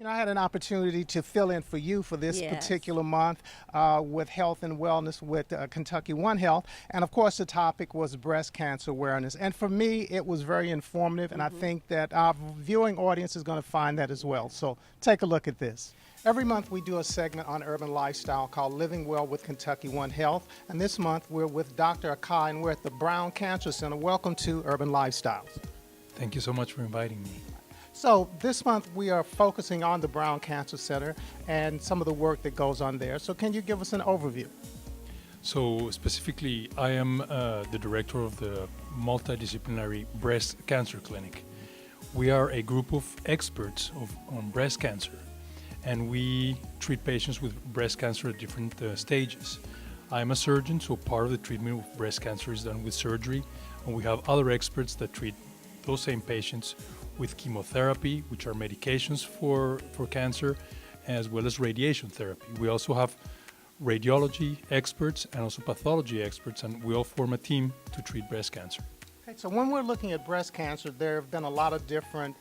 I had an opportunity to fill in for you for this Yes. particular month with health and wellness with Kentucky One Health. And of course, the topic was breast cancer awareness. And for me, it was very informative. And I think that our viewing audience is going to find that as well. So take a look at this. Every month, we do a segment on urban lifestyle called Living Well with Kentucky One Health. And this month, we're with Dr. Akai, and we're at the Brown Cancer Center. Welcome to Urban Lifestyles. Thank you so much for inviting me. So this month we are focusing on the Brown Cancer Center and some of the work that goes on there. So can you give us an overview? So specifically, I am the director of the multidisciplinary breast cancer clinic. We are a group of experts on breast cancer, and we treat patients with breast cancer at different stages. I'm a surgeon, so part of the treatment of breast cancer is done with surgery, and we have other experts that treat those same patients with chemotherapy, which are medications for cancer, as well as radiation therapy. We also have radiology experts and also pathology experts, and we all form a team to treat breast cancer. Okay, so when we're looking at breast cancer, there have been a lot of different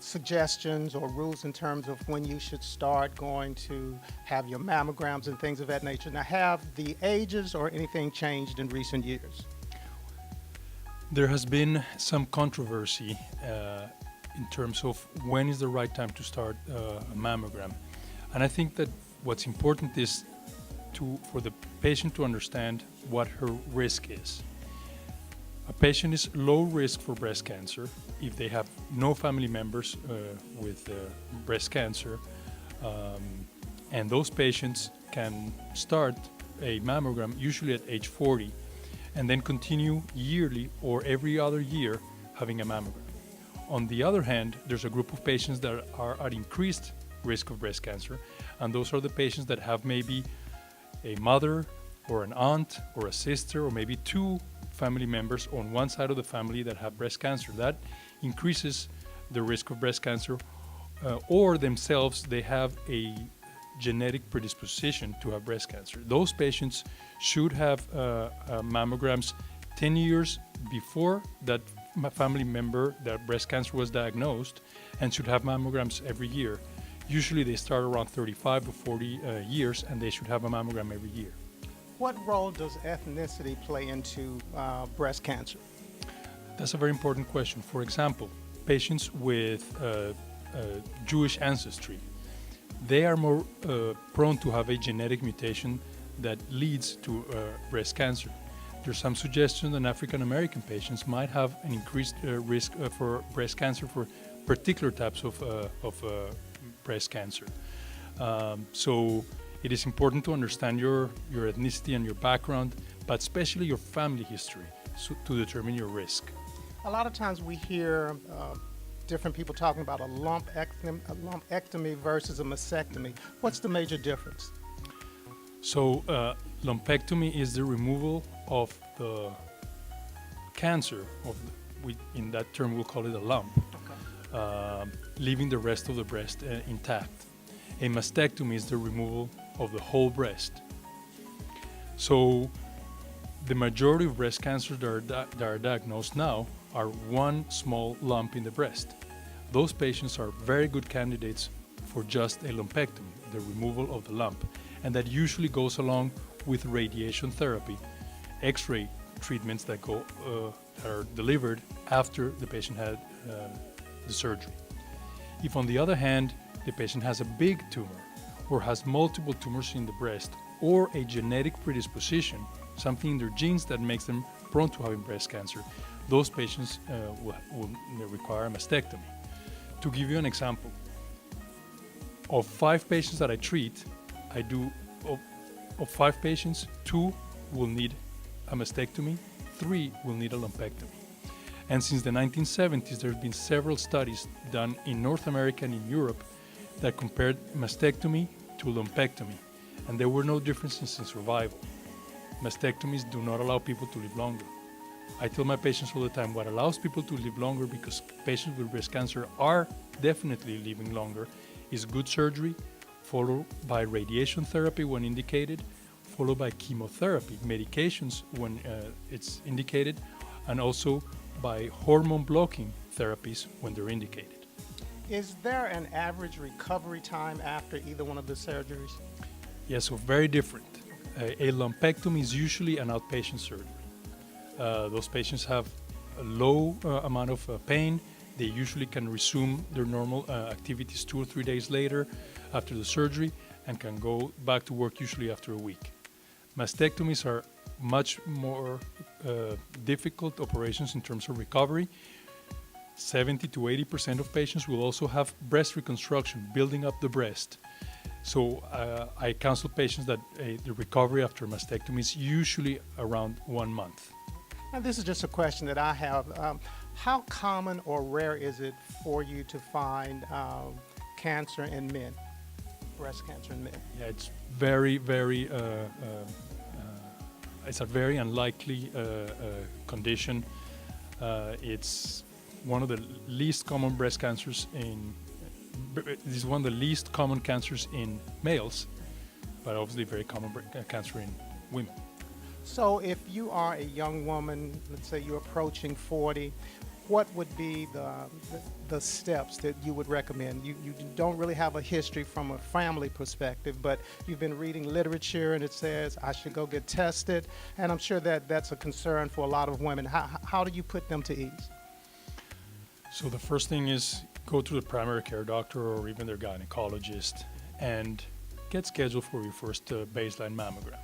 suggestions or rules in terms of when you should start going to have your mammograms and things of that nature. Now, have the ages or anything changed in recent years? There has been some controversy in terms of when is the right time to start a mammogram. And I think that what's important is for the patient to understand what her risk is. A patient is low risk for breast cancer if they have no family members with breast cancer. And those patients can start a mammogram usually at age 40 and then continue yearly or every other year having a mammogram. On the other hand, there's a group of patients that are at increased risk of breast cancer, and those are the patients that have maybe a mother or an aunt or a sister or maybe two family members on one side of the family that have breast cancer. That increases the risk of breast cancer, or themselves, they have a genetic predisposition to have breast cancer. Those patients should have mammograms 10 years before that family member that breast cancer was diagnosed, and should have mammograms every year. Usually they start around 35 to 40 years, and they should have a mammogram every year. What role does ethnicity play into breast cancer? That's a very important question. For example, patients with Jewish ancestry, they are more prone to have a genetic mutation that leads to breast cancer. There's some suggestion that African American patients might have an increased risk for breast cancer for particular types of breast cancer. So it is important to understand your ethnicity and your background, but especially your family history, to determine your risk. A lot of times we hear different people talking about a lumpectomy versus a mastectomy. What's the major difference? So lumpectomy is the removal of the cancer, in that term we'll call it a lump, leaving the rest of the breast intact. A mastectomy is the removal of the whole breast. So the majority of breast cancers that are diagnosed now are one small lump in the breast. Those patients are very good candidates for just a lumpectomy, the removal of the lump. And that usually goes along with radiation therapy, X-ray treatments that are delivered after the patient had the surgery. If, on the other hand, the patient has a big tumor or has multiple tumors in the breast or a genetic predisposition, something in their genes that makes them prone to having breast cancer, those patients will require a mastectomy. To give you an example, of 5 patients that I treat, of 5 patients, 2 will need a mastectomy, 3 will need a lumpectomy. And since the 1970s, there have been several studies done in North America and in Europe that compared mastectomy to lumpectomy, and there were no differences in survival. Mastectomies do not allow people to live longer. I tell my patients all the time, what allows people to live longer, because patients with breast cancer are definitely living longer, is good surgery, followed by radiation therapy when indicated, followed by chemotherapy, medications when it's indicated, and also by hormone blocking therapies when they're indicated. Is there an average recovery time after either one of the surgeries? Yeah, so very different. A lumpectomy is usually an outpatient surgery. Those patients have a low amount of pain. They usually can resume their normal activities 2 or 3 days later after the surgery and can go back to work usually after a week. Mastectomies are much more difficult operations in terms of recovery. 70 to 80% of patients will also have breast reconstruction, building up the breast. So I counsel patients that the recovery after mastectomy is usually around 1 month. Now, this is just a question that I have. How common or rare is it for you to find cancer in men, breast cancer in men? Yeah, it's very, very, it's a very unlikely condition. It's one of the least common breast cancers this is one of the least common cancers in males, but obviously very common cancer in women. So if you are a young woman, let's say you're approaching 40, what would be the steps that you would recommend? You don't really have a history from a family perspective, but you've been reading literature and it says I should go get tested, and I'm sure that that's a concern for a lot of women. How do you put them to ease? So the first thing is go to the primary care doctor or even their gynecologist and get scheduled for your first baseline mammogram.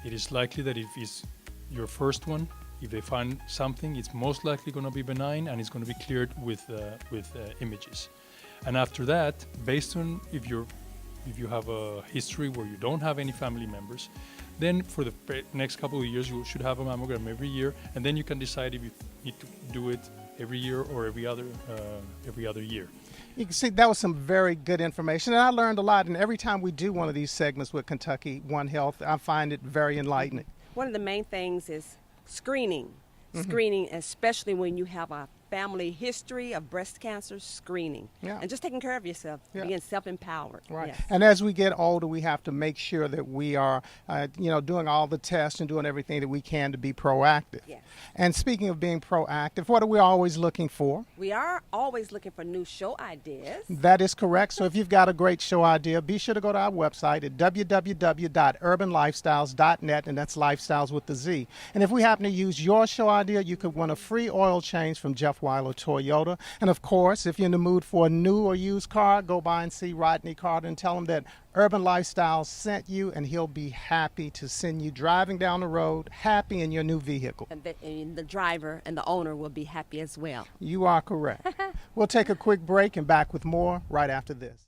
It is likely that if it's your first one, if they find something, it's most likely going to be benign and it's going to be cleared with images. And after that, based on if you have a history where you don't have any family members, then for the next couple of years you should have a mammogram every year, and then you can decide if you need to do it every year or every other year. You can see that was some very good information, and I learned a lot. And every time we do one of these segments with Kentucky One Health, I find it very enlightening. One of the main things is screening. Screening, especially when you have a family history of breast cancer, screening. Yeah. And just taking care of yourself, being self-empowered. Right. Yes. And as we get older, we have to make sure that we are, doing all the tests and doing everything that we can to be proactive. Yes. And speaking of being proactive, what are we always looking for? We are always looking for new show ideas. That is correct. So if you've got a great show idea, be sure to go to our website at www.urbanlifestyles.net, and that's lifestyles with the Z. And if we happen to use your show idea, you could win a free oil change from Jeff Weiler Toyota. And of course, if you're in the mood for a new or used car, go by and see Rodney Carter and tell him that Urban Lifestyles sent you, and he'll be happy to send you driving down the road, happy in your new vehicle. And the driver and the owner will be happy as well. You are correct. We'll take a quick break and back with more right after this.